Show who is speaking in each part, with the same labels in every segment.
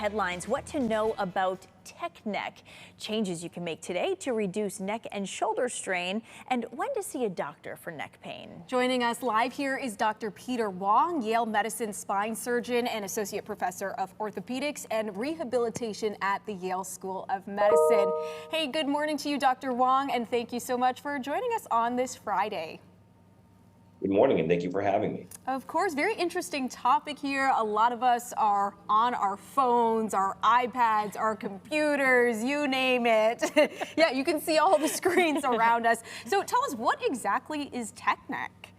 Speaker 1: headlines, what to know about tech neck, changes you can make today to reduce neck and shoulder strain, and when to see a doctor for neck pain.
Speaker 2: Joining us live here is Dr. Peter Wong, Yale Medicine spine surgeon and associate professor of orthopedics and rehabilitation at the Yale School of Medicine. Hey, good morning to you, Dr. Wong, and thank you so much for joining us on this Friday.
Speaker 3: Good morning, and thank you for having me.
Speaker 2: Of course, very interesting topic here. A lot of us are on our phones, our iPads, our computers, you name it. Yeah, you can see all the screens around us. So tell us, what exactly is tech neck?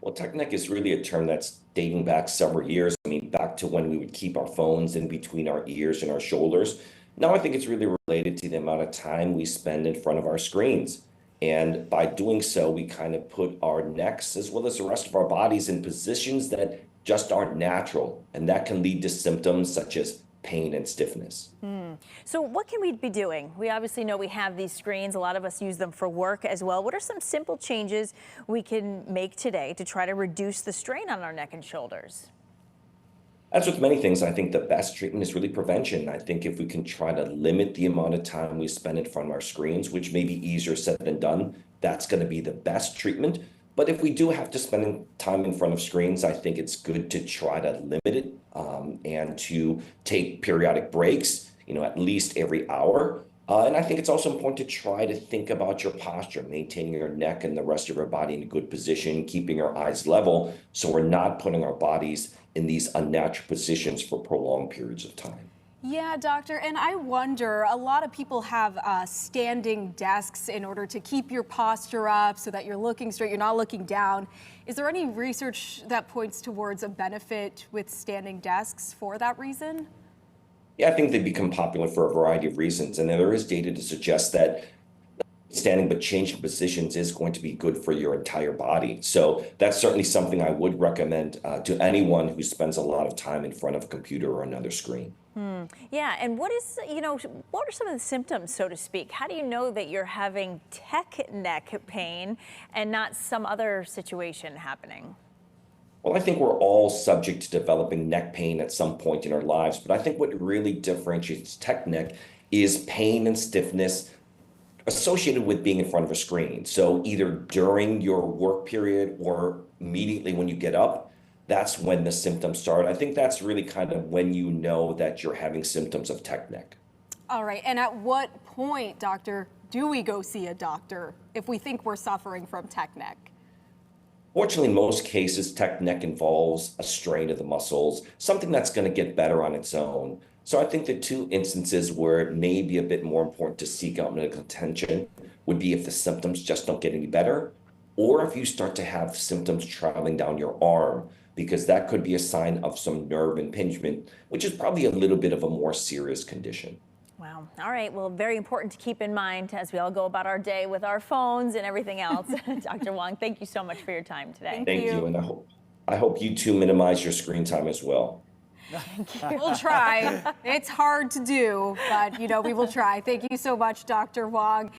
Speaker 3: Well, tech neck is really a term that's dating back several years. I mean, back to when we would keep our phones in between our ears and our shoulders. Now I think it's really related to the amount of time we spend in front of our screens. And by doing so, we kind of put our necks as well as the rest of our bodies in positions that just aren't natural. And that can lead to symptoms such as pain and stiffness.
Speaker 1: So what can we be doing? We obviously know we have these screens. A lot of us use them for work as well. What are some simple changes we can make today to try to reduce the strain on our neck and shoulders?
Speaker 3: As with many things, I think the best treatment is really prevention. I think if we can try to limit the amount of time we spend in front of our screens, which may be easier said than done, that's going to be the best treatment. But if we do have to spend time in front of screens, I think it's good to try to limit it and to take periodic breaks, at least every hour. And I think it's also important to try to think about your posture, maintaining your neck and the rest of your body in a good position, keeping your eyes level, so we're not putting our bodies in these unnatural positions for prolonged periods of time.
Speaker 2: Yeah, doctor, and I wonder, a lot of people have standing desks in order to keep your posture up so that you're looking straight, you're not looking down. Is there any research that points towards a benefit with standing desks for that reason?
Speaker 3: Yeah, I think they become popular for a variety of reasons, and there is data to suggest that standing but changing positions is going to be good for your entire body. So that's certainly something I would recommend to anyone who spends a lot of time in front of a computer or another screen.
Speaker 1: Yeah, and what are some of the symptoms, so to speak? How do you know that you're having tech neck pain and not some other situation happening?
Speaker 3: Well, I think we're all subject to developing neck pain at some point in our lives, but I think what really differentiates tech neck is pain and stiffness associated with being in front of a screen. So either during your work period or immediately when you get up, that's when the symptoms start. I think that's really kind of when you know that you're having symptoms of tech neck.
Speaker 2: All right, and at what point, doctor, do we go see a doctor if we think we're suffering from tech neck?
Speaker 3: Fortunately, in most cases, tech neck involves a strain of the muscles, something that's going to get better on its own. So I think the two instances where it may be a bit more important to seek out medical attention would be if the symptoms just don't get any better, or if you start to have symptoms traveling down your arm, because that could be a sign of some nerve impingement, which is probably a little bit of a more serious condition.
Speaker 1: Wow. All right. Well, very important to keep in mind as we all go about our day with our phones and everything else. Dr. Wong, thank you so much for your time today.
Speaker 3: Thank you. And I hope you too minimize your screen time as well.
Speaker 2: Thank you. We'll try. It's hard to do, but we will try. Thank you so much, Dr. Wong.